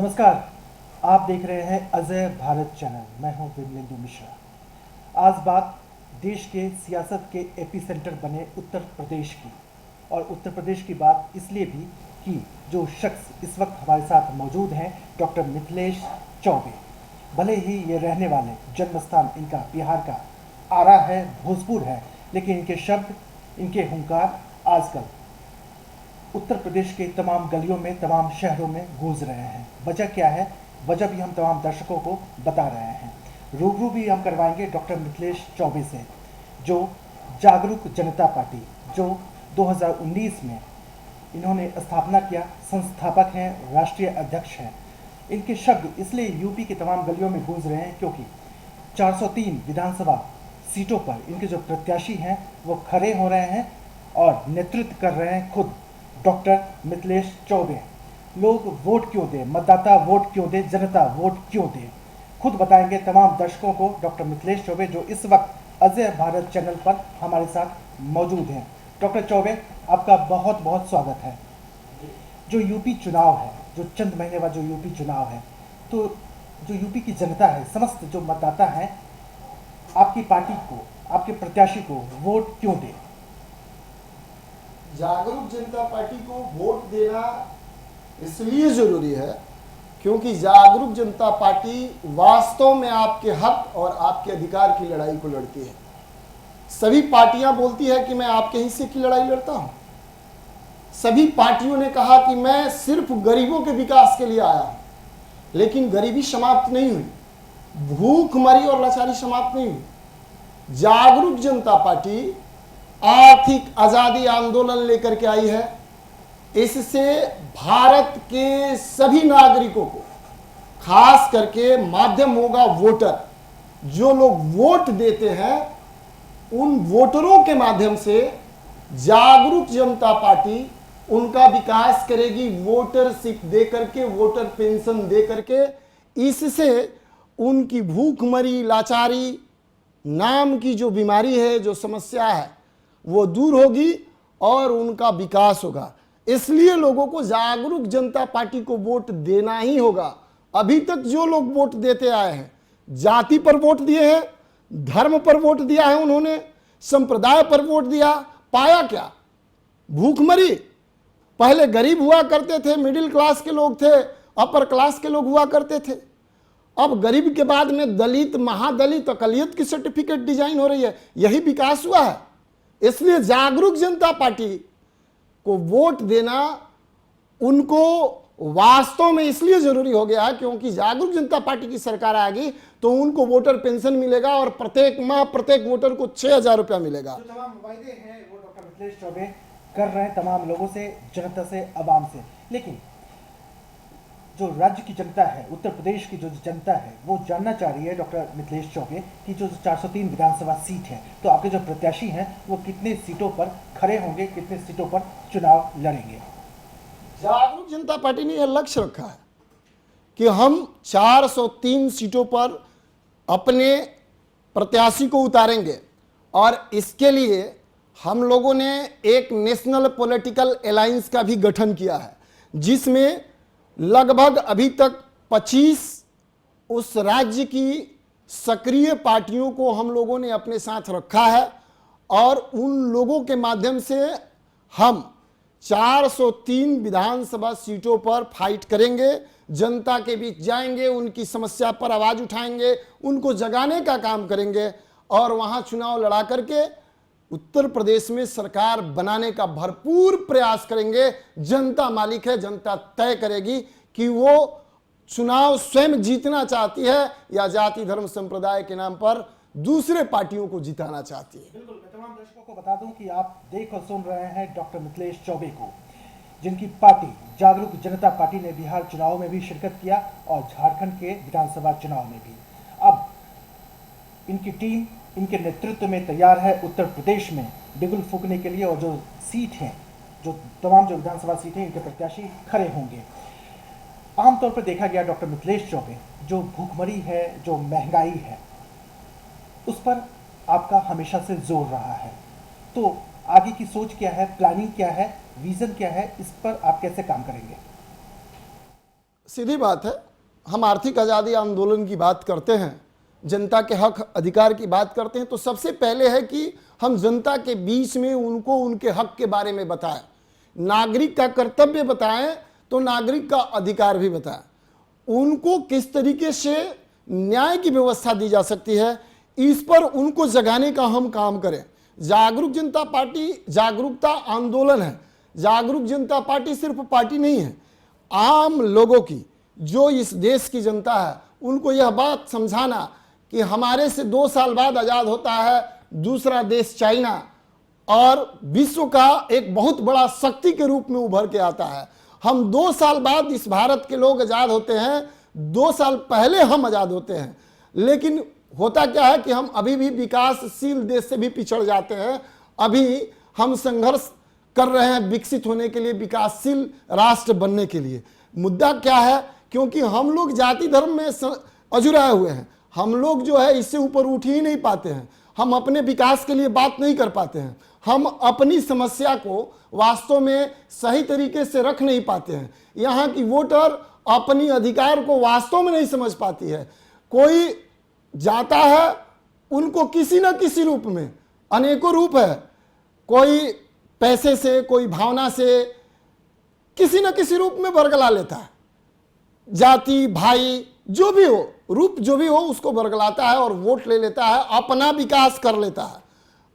नमस्कार। आप देख रहे हैं अजय भारत चैनल। मैं हूं विमलेंदु मिश्रा। आज बात देश के सियासत के एपिसेंटर बने उत्तर प्रदेश की, और उत्तर प्रदेश की बात इसलिए भी कि जो शख्स इस वक्त हमारे साथ मौजूद हैं, डॉक्टर मिथिलेश चौबे। भले ही ये रहने वाले जन्म स्थान इनका बिहार का आरा है, भोजपुर है, लेकिन इनके शब्द, इनके हुंकार आजकल उत्तर प्रदेश के तमाम गलियों में, तमाम शहरों में गूंज रहे हैं। वजह क्या है? वजह भी हम तमाम दर्शकों को बता रहे हैं। रूबरू भी हम करवाएंगे डॉक्टर मिथिलेश चौबे से, जो जागरूक जनता पार्टी, जो 2019 में इन्होंने स्थापना किया, संस्थापक हैं, राष्ट्रीय अध्यक्ष हैं। इनके शब्द इसलिए यूपी के तमाम गलियों में गूंज रहे हैं क्योंकि 403 विधानसभा सीटों पर इनके जो प्रत्याशी हैं वो खड़े हो रहे हैं और नेतृत्व कर रहे हैं खुद डॉक्टर मिथिलेश चौबे। लोग वोट क्यों दें, मतदाता वोट क्यों दें, जनता वोट क्यों दें, खुद बताएंगे तमाम दर्शकों को डॉक्टर मिथिलेश चौबे, जो इस वक्त अजय भारत चैनल पर हमारे साथ मौजूद हैं। डॉक्टर चौबे, आपका बहुत बहुत स्वागत है। जो यूपी चुनाव है, जो चंद महीने बाद जो यूपी चुनाव है, तो जो यूपी की जनता है, समस्त जो मतदाता हैं, आपकी पार्टी को, आपके प्रत्याशी को वोट क्यों दें? जागरूक जनता पार्टी को वोट देना इसलिए जरूरी है क्योंकि जागरूक जनता पार्टी वास्तव में आपके हक और आपके अधिकार की लड़ाई को लड़ती है। सभी पार्टियां बोलती है कि मैं आपके हिस्से की लड़ाई लड़ता हूं। सभी पार्टियों ने कहा कि मैं सिर्फ गरीबों के विकास के लिए आया हूं, लेकिन गरीबी समाप्त नहीं हुई, भूखमरी और लाचारी समाप्त नहीं हुई। जागरूक जनता पार्टी आर्थिक आजादी आंदोलन लेकर के आई है। इससे भारत के सभी नागरिकों को, खास करके माध्यम होगा वोटर, जो लोग वोट देते हैं, उन वोटरों के माध्यम से जागरूक जनता पार्टी उनका विकास करेगी, वोटरशिप दे करके, वोटर पेंशन दे करके। इससे उनकी भूखमरी, लाचारी नाम की जो बीमारी है, जो समस्या है, वो दूर होगी और उनका विकास होगा। इसलिए लोगों को जागरूक जनता पार्टी को वोट देना ही होगा। अभी तक जो लोग वोट देते आए हैं, जाति पर वोट दिए हैं, धर्म पर वोट दिया है, उन्होंने संप्रदाय पर वोट दिया, पाया क्या? भूखमरी। पहले गरीब हुआ करते थे, मिडिल क्लास के लोग थे, अपर क्लास के लोग हुआ करते थे। अब गरीब के बाद में दलित, महादलित, अकलियत की सर्टिफिकेट डिजाइन हो रही है। यही विकास हुआ है। इसलिए जागरूक जनता पार्टी को वोट देना उनको वास्तव में इसलिए जरूरी हो गया है क्योंकि जागरूक जनता पार्टी की सरकार आएगी तो उनको वोटर पेंशन मिलेगा और प्रत्येक माह प्रत्येक वोटर को 6,000 रुपया मिलेगा। जो तमाम वायदे हैं वो डॉक्टर मिथिलेश चौबे कर रहे हैं तमाम लोगों से, जनता से, अवाम से। लेकिन जो राज्य की जनता है, उत्तर प्रदेश की जो जनता है, वो जानना चाह रही है डॉक्टर मिथिलेश चौबे कि जो 403 विधानसभा सीट है, तो आपके जो प्रत्याशी हैं वो कितने सीटों पर खड़े होंगे, कितने सीटों पर चुनाव लड़ेंगे? जागरूक जनता पार्टी ने यह लक्ष्य रखा है कि हम 403 सीटों पर अपने प्रत्याशी को उतारेंगे, और इसके लिए हम लोगों ने एक नेशनल पॉलिटिकल अलायंस का भी गठन किया है, जिसमें लगभग अभी तक 25 उस राज्य की सक्रिय पार्टियों को हम लोगों ने अपने साथ रखा है, और उन लोगों के माध्यम से हम 403 विधानसभा सीटों पर फाइट करेंगे, जनता के बीच जाएंगे, उनकी समस्या पर आवाज उठाएंगे, उनको जगाने का काम करेंगे, और वहां चुनाव लड़ा करके उत्तर प्रदेश में सरकार बनाने का भरपूर प्रयास करेंगे। जनता मालिक है, जनता तय करेगी कि वो चुनाव स्वयं जीतना चाहती है या जाति धर्म संप्रदाय के नाम पर दूसरे पार्टियों को जिताना चाहती है। बिल्कुल, मैं तमाम दर्शकों को बता दूं कि आप देख और सुन रहे हैं डॉक्टर मिथिलेश चौबे को, जिनकी पार्टी जागरूक जनता पार्टी ने बिहार चुनाव में भी शिरकत किया और झारखंड के विधानसभा चुनाव में भी। अब इनकी टीम इनके नेतृत्व में तैयार है उत्तर प्रदेश में बिगुल फूकने के लिए, और जो सीट हैं, जो तमाम जो विधानसभा सीट हैं, इनके प्रत्याशी खड़े होंगे। आमतौर पर देखा गया डॉक्टर मिथिलेश चौबे, जो भूखमरी है, जो महंगाई है, उस पर आपका हमेशा से जोर रहा है। तो आगे की सोच क्या है, प्लानिंग क्या है, विजन क्या है, इस पर आप कैसे काम करेंगे? सीधी बात है, हम आर्थिक आज़ादी आंदोलन की बात करते हैं, जनता के हक अधिकार की बात करते हैं, तो सबसे पहले है कि हम जनता के बीच में उनको उनके हक के बारे में बताएं। नागरिक का कर्तव्य बताएं तो नागरिक का अधिकार भी बताएं। उनको किस तरीके से न्याय की व्यवस्था दी जा सकती है, इस पर उनको जगाने का हम काम करें। जागरूक जनता पार्टी जागरूकता आंदोलन है। जागरूक जनता पार्टी सिर्फ पार्टी नहीं है, आम लोगों की, जो इस देश की जनता है, उनको यह बात समझाना कि हमारे से 2 साल बाद आज़ाद होता है दूसरा देश चाइना, और विश्व का एक बहुत बड़ा शक्ति के रूप में उभर के आता है। हम 2 साल बाद इस भारत के लोग आज़ाद होते हैं, 2 साल पहले हम आज़ाद होते हैं, लेकिन होता क्या है कि हम अभी भी विकासशील देश से भी पिछड़ जाते हैं। अभी हम संघर्ष कर रहे हैं विकसित होने के लिए, विकासशील राष्ट्र बनने के लिए। मुद्दा क्या है, क्योंकि हम लोग जाति धर्म में अजुराए हुए हैं, हम लोग जो है इससे ऊपर उठ ही नहीं पाते हैं, हम अपने विकास के लिए बात नहीं कर पाते हैं, हम अपनी समस्या को वास्तव में सही तरीके से रख नहीं पाते हैं। यहाँ की वोटर अपनी अधिकार को वास्तव में नहीं समझ पाती है। कोई जाता है, उनको किसी न किसी रूप में, अनेकों रूप है, कोई पैसे से, कोई भावना से, किसी न किसी रूप में बरगला लेता है। जाति भाई जो भी हो, रूप जो भी हो, उसको बरगलाता है और वोट ले लेता है, अपना विकास कर लेता है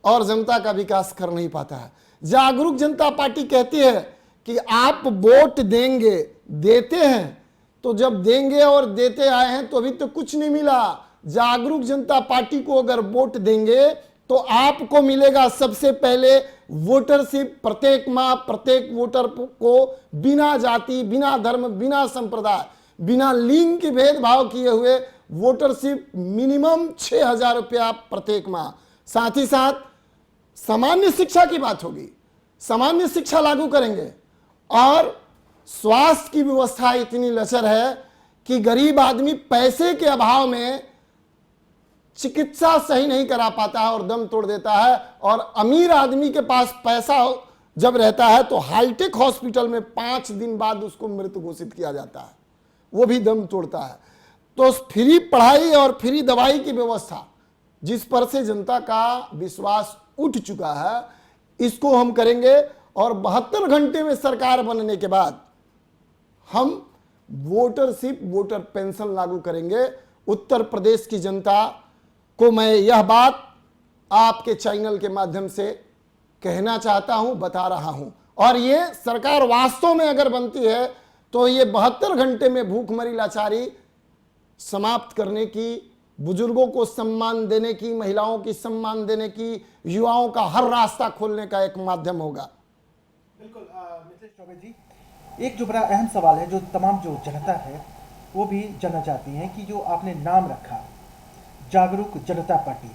और जनता का विकास कर नहीं पाता है। जागरूक जनता पार्टी कहती है कि आप वोट देंगे, देते हैं, तो जब देंगे और देते आए हैं तो अभी तो कुछ नहीं मिला। जागरूक जनता पार्टी को अगर वोट देंगे तो आपको मिलेगा सबसे पहले वोटरशिप। प्रत्येक माह प्रत्येक वोटर को बिना जाति, बिना धर्म, बिना संप्रदाय, बिना लिंग के भेदभाव किए हुए वोटरशिप मिनिमम 6,000 रुपया प्रत्येक माह। साथ ही साथ सामान्य शिक्षा की बात होगी, सामान्य शिक्षा लागू करेंगे। और स्वास्थ्य की व्यवस्था इतनी लचर है कि गरीब आदमी पैसे के अभाव में चिकित्सा सही नहीं करा पाता है और दम तोड़ देता है, और अमीर आदमी के पास पैसा जब रहता है तो हाईटेक हॉस्पिटल में 5 दिन बाद उसको मृत घोषित किया जाता है, वो भी दम तोड़ता है। तो फ्री पढ़ाई और फ्री दवाई की व्यवस्था, जिस पर से जनता का विश्वास उठ चुका है, इसको हम करेंगे। और 72 घंटे में सरकार बनने के बाद हम वोटरशिप, वोटर पेंशन लागू करेंगे। उत्तर प्रदेश की जनता को मैं यह बात आपके चैनल के माध्यम से कहना चाहता हूं, बता रहा हूं। और ये सरकार वास्तव में अगर बनती है तो ये 72 घंटे में भूखमरी लाचारी समाप्त करने की, बुजुर्गों को सम्मान देने की, महिलाओं की सम्मान देने की, युवाओं का हर रास्ता खोलने का एक माध्यम होगा। बिल्कुल मिथिलेश चौबे जी, एक जो बड़ा अहम सवाल है, जो तमाम जो जनता है वो भी जानना चाहती है कि जो आपने नाम रखा जागरूक जनता पार्टी,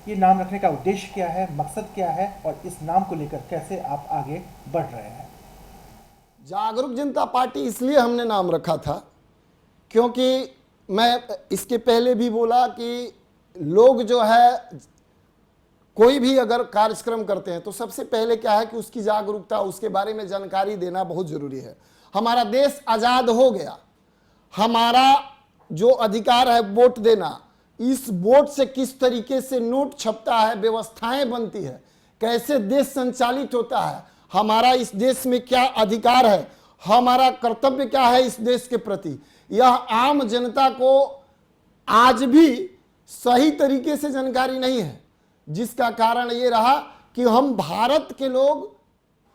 ये नाम रखने का उद्देश्य क्या है, मकसद क्या है, और इस नाम को लेकर कैसे आप आगे बढ़ रहे हैं? जागरूक जनता पार्टी इसलिए हमने नाम रखा था क्योंकि मैं इसके पहले भी बोला कि लोग जो है कोई भी अगर कार्यक्रम करते हैं तो सबसे पहले क्या है कि उसकी जागरूकता, उसके बारे में जानकारी देना बहुत जरूरी है। हमारा देश आज़ाद हो गया, हमारा जो अधिकार है वोट देना, इस वोट से किस तरीके से नोट छपता है, व्यवस्थाएं बनती है, कैसे देश संचालित होता है, हमारा इस देश में क्या अधिकार है, हमारा कर्तव्य क्या है इस देश के प्रति, यह आम जनता को आज भी सही तरीके से जानकारी नहीं है। जिसका कारण ये रहा कि हम भारत के लोग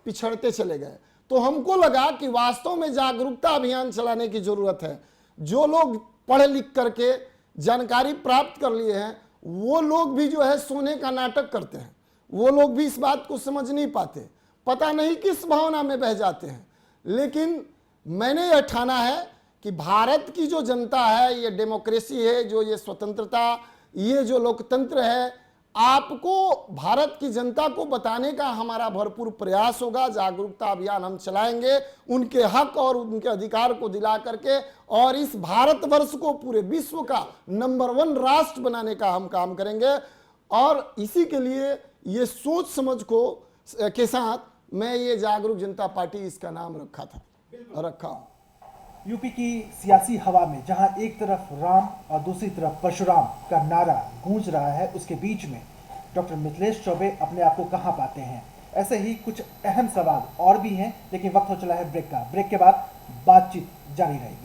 पिछड़ते चले गए। तो हमको लगा कि वास्तव में जागरूकता अभियान चलाने की जरूरत है। जो लोग पढ़ लिख करके जानकारी प्राप्त कर लिए हैं, वो लोग भी जो है सोने का नाटक करते हैं, वो लोग भी इस बात को समझ नहीं पाते, पता नहीं किस भावना में बह जाते हैं। लेकिन मैंने यह ठाना है कि भारत की जो जनता है, ये डेमोक्रेसी है, जो ये स्वतंत्रता, ये जो लोकतंत्र है, आपको भारत की जनता को बताने का हमारा भरपूर प्रयास होगा। जागरूकता अभियान हम चलाएंगे, उनके हक और उनके अधिकार को दिला करके, और इस भारतवर्ष को पूरे विश्व का नंबर 1 राष्ट्र बनाने का हम काम करेंगे। और इसी के लिए ये सोच समझ को के साथ मैं ये जागरूक जनता पार्टी इसका नाम रखा हूँ। यूपी की सियासी हवा में जहां एक तरफ राम और दूसरी तरफ परशुराम का नारा गूंज रहा है, उसके बीच में डॉक्टर मिथिलेश चौबे अपने आप को कहां पाते हैं? ऐसे ही कुछ अहम सवाल और भी हैं, लेकिन वक्त हो चला है ब्रेक का। ब्रेक के बाद बातचीत जारी रहेगी।